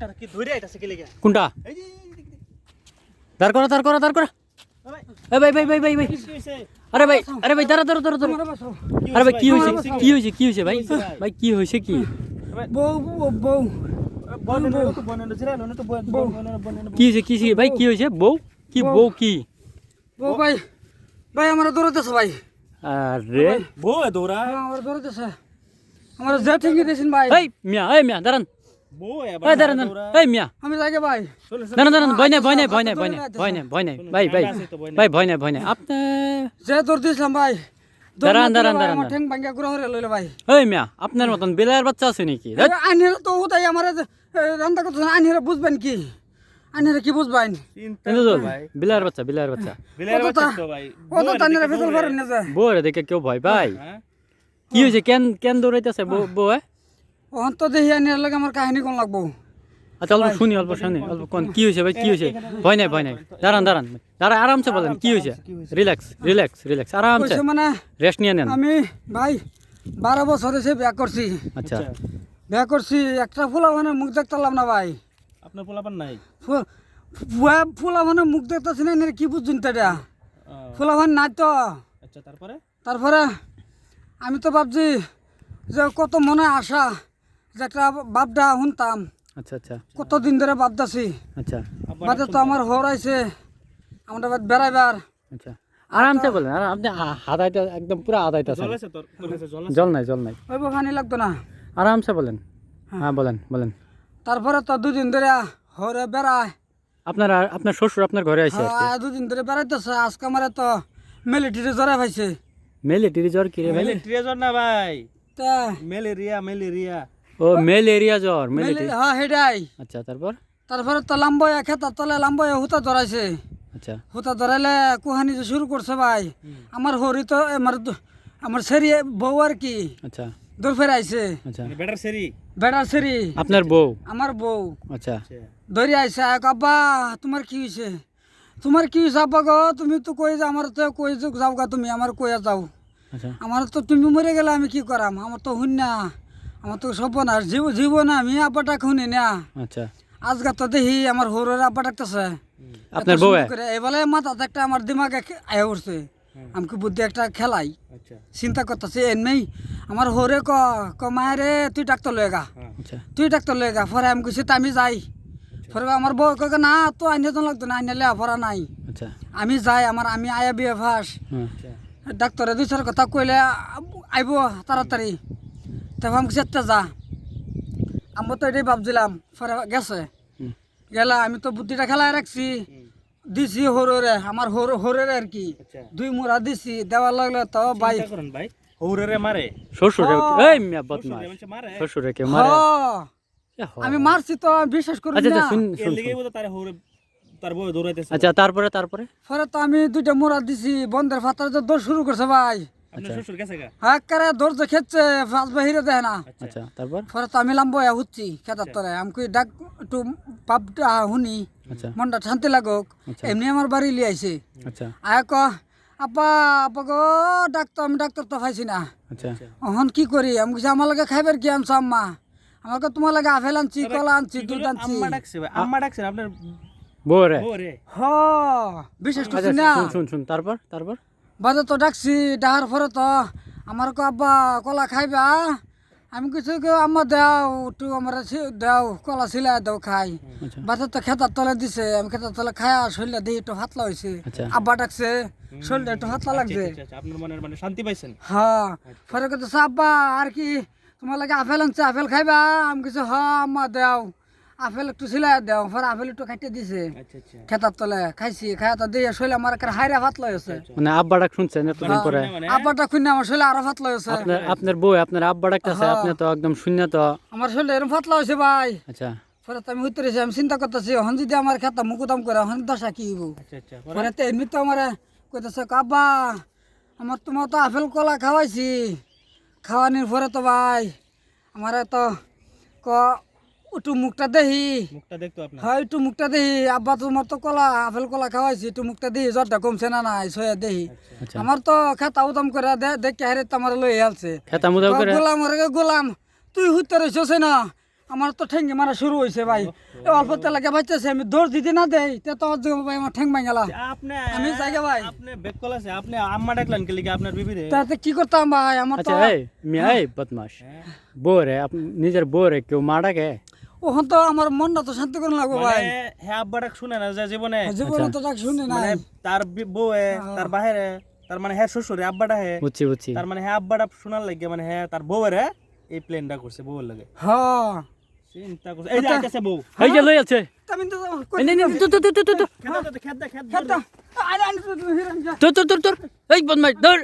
tractor কি ধরে আইতাছে কি লাগা কোনটা এই যে দাঁড় করা এ ভাই কি হইছে আরে ভাই দাঁড়া আরে ভাই কি হইছে ভাই ভাই কি হইছে কি বউ বনেন তো বনেন জিরা লনে তো বনেন কি হইছে ভাই কি হইছে বউ কি বউ ভাই আমার দৌড়াতেছে ভাই আরে বউ দৌড়া আমার দৌড়াতেছে আমার যা ঠিক দিয়েছেন ভাই এই মিয়া দাঁড়ান বউ এই দাঁড়ান এই মিয়া আমি যাই ভাই দাঁড়ান ভয় নাই ভাই ভয় নাই আপনি যে দৌড় দিয়েছিলাম ভাই দাঁড়ান আমার ঠ্যাং ভাঙ্গা গুড়া হরে লইলে ভাই এই মিয়া আপনার মতন বেলার বাচ্চা আছে নাকি আইনের তো ওটাই আমার রান্না করতেছেন আইনের বুঝবেন কি আইনের কি বুঝবেন বিলার বাচ্চা বিলের বাচ্চা তো ভাই ও তো তানের ভেতর পারেন না যে বউরে দেখে কেউ ভয় ভাই কি হয়েছে কেন দৌড়াইতেছে বউ অন্ত দেখি আইনের লাগে আমার কাহিনী কোন লাগবো আচ্ছা অল্প শুনি অল্প কোন কি হয়েছে ভাই কি হয়েছে ভয় নাই দাঁড়ান আরামসে বলেন কি হয়েছে রিল্যাক্স আরামসে মানে রেস্ট নিয়ে নেন আমি ভাই 12 বছর এসে বিয়া করছি আচ্ছা বিয়া করছি একটা ফুলা মানে মুখ দেখতাম না ভাই আপনার পোলাপান নাই ফুলা মানে মুখ দেখতেছি না কি বুঝছেন এটা ফুলা মানে নাই তো আচ্ছা তারপরে আমি তো ভাবছি যে কত মনে আশা যে একটা বাপডা শুনতাম আচ্ছা কতদিন ধরে বাপদাছি আচ্ছা বাদে তো আমার হরাইছে আমরা বেড়াইবার আচ্ছা আরামসে বলেন আর আপনি হাদাইটা একদম পুরো আদাইটা জল নাই ওই পানি লাগতো না আরামসে বলেন হ্যাঁ বলেন তারপরে তো দুদিন ধরে হরে বেড়ায় আপনার শ্বশুর আপনার ঘরে আইছে দুদিন ধরে বেড়াইতেছে আজকে আমার তো মিলিটারি জ্বরে পাইছে মিলিটারি জ্বর কি রে ভাই মিলিটারি জ্বর না ভাই তা ম্যালেরিয়া ও ম্যালেরিয়া জ্বর হ্যাঁ হেডাই আচ্ছা তারপরে তো লাম্বয়া খেতার তলে লাম্বয়া হুতা ধরাইছে আচ্ছা হুতা ধরাইলে কুহানি যে শুরু করছে ভাই আমার হরি তো আমার সেরি বউ আর কি আচ্ছা দূর ফেরাইছে আচ্ছা বেড়ার সেরি আপনার বউ আমার বউ আচ্ছা ধরে আইসে আব্বা তোমার কি হয়েছে আব্বা গো তুমি তো কই যা আমার তো কই যাও গা তুমি আমার কইয়া যাও আচ্ছা আমার তো তুমি মরে গেলে আমি কি করাম আমার তো হুন না আমার তো সর্বনাশ জীবন আমি আব্বাটা শুনি না আচ্ছা আজকে তো দেখি আমার হরের আব্বা ডাকতেছে আপনার বউ এবারে মাথাতে একটা আমার দিমাগে আয়া উঠছে আমাকে বুদ্ধি একটা খেলাই চিন্তা করতেছে এমনি আমার হরে ক মায়েরে তুই ডাক্তার লয়ে গা পরে আমি কইছি আমি যাই পরে আমার বউ কে না তো আইনে তো লাগতো না আইনে লেয়া পড়া নাই আমি যাই আমি আয়া বিয়ে ফাঁস ডাক্তারে 2-4 কথা কইলে আইব তাড়াতাড়ি তখন আমি চেষ্টা যা আমি তো এটাই ভাবছিলাম পরে গেছে গেলা আমি তো বুদ্ধিটা খেলায় রাখছি দিছি হরে আমার হরে আর কি 2 মুড়া দিছি দেওয়ার লাগলে তো ভাই হৌরে মারে শ্বশুরে এই মিয়া বদমাশ শ্বশুরে কে মারে আমি মারছি তো বিশ্বাস করুন না আচ্ছা শুন এর লাগেই বলে তার বউ দৌড়াইতেছে আচ্ছা তারপরে পরে তো আমি 2টা মুড়া দিছি বন্ধের ফাতার যে দৌড় শুরু করছে ভাই আপনার শ্বশুর গেছে গা হ্যাঁ করে দৌড় যে খেচ্ছে ফাঁস বাহিরে দেয় না আচ্ছা তারপর পরে তো আমি লাম্বয়া হচ্ছি খেতার তলে আমি ডাক একটু পাপটা শুনি মনটা শান্তি লাগুক এমনি আমার বাড়ি লিয়ে আইছে আচ্ছা আয় ক আপা গো আমি ডাক্তার তো পাইছি না আচ্ছা এখন কি করি আমি কিছু আমার লাগে খাইবার কি আনছো আম্মা আমাকে তোমার লাগে আপেল আনছি কলা আনছি দুধ আনছি আম্মা ডাকছে আপনার বউরে হ বিশেষ করছি না শুন তারপর বাজে তো ডাকছি ডাহার পরে তো আমার কো আব্বা কলা খাইবা আমি কিছু আম্মা দাও একটু আমার দাও কলা ছিলাই দাও খাই বাজে তো খেতার তলে দিছে আমি খেতার তলে খাই শরীরটা দিয়ে একটু হাতলা হয়েছে আব্বা ডাকছে শরীরটা একটু হাতলা লাগছে আপনার মনের মানে শান্তি পাইছেন হ্যাঁ পরে কথা আব্বা আর কি তোমার লাগে আপেল আনছে আপেল খাইবা আমি কিছু আম্মা দাও আপেল একটু ছিলাই দাও পরে আপেল একটু খাইতে দিছে খেতার তলে খাইছি খাই তো দিয়ে শরীর আমার হাইরা ভাতলা হয়েছে মানে আব্বা ডাক শুনছেন এতদিন পরে আব্বাটা শুনে আমার শরীর আরো ভাতলা হয়েছে আপনার বউ আপনার আব্বা ডাকতেছে আপনি তো একদম শূন্য তো আমার শরীর এরকম ভাতলা হয়েছে ভাই আচ্ছা পরে তো আমি উত্তরেছি আমি চিন্তা করতেছি হন যদি আমার খেতা মুকুদাম করে হন দশা কি হইব পরে তো এমনি তো আমার কইতেছে আব্বা আমার তোমার তো আপেল কলা খাওয়াইছি খাওয়ানির পরে তো ভাই আমার তো একটু মুখটা দেখি হ্যাঁ একটু মুখটা দেখি আব্বা তোমার তো কলা আপেল কলা খাওয়াইছি একটু মুখটা দেখি জ্বরটা কমছে না নাই সয়া দেখি আমার তো খেতা উদাম করে দেখে হারে তো আমার লই হেলছে খেতা মুদাম করে গোলাম তুই হুইতে রইছস না আমার তো ঠেঙ্গে মারা শুরু হয়েছে ভাই এই অল্প তেল লাগে বাচ্চাছে আমি দৌড় দিতে না দেই তে তো ভাই আমার ঠেং ভাঙ গেলা আপনি আমি জায়গা ভাই আপনি বেক কল আছে আপনি আম্মা ডাকলেন কি লিগে আপনার বিবি রে তাতে কি করতাম ভাই আমার তো আচ্ছা এই মিয়া এই বদমাশ বউ রে নিজের বউ রে কেউ মা ডাকে ওখান তো আমার মনটা তো শান্তি করে লাগবো ভাই মানে হ্যাঁ আব্বা ডাক শুনে না যে জীবনে জীবনে তো ডাক শুনি না মানে তার বউয়ে তার বাহিরে তার মানে হ্যাঁ শ্বশুরে আব্বাটা হে বুঝছি বুঝছি তার মানে হ্যাঁ আব্বাটা শোনার লাগে মানে হ্যাঁ তার বউরে এই প্লেনটা করছে বউর লাগে হ্যাঁ চিন্তা করছে এই যে আইতাছে বউ এই যে লই আছে আমি তো এই নে নে তো তো তো তো খেদা খেদা খেতা আরে আরে হিরণ যা তোর এই বদমাশ ধর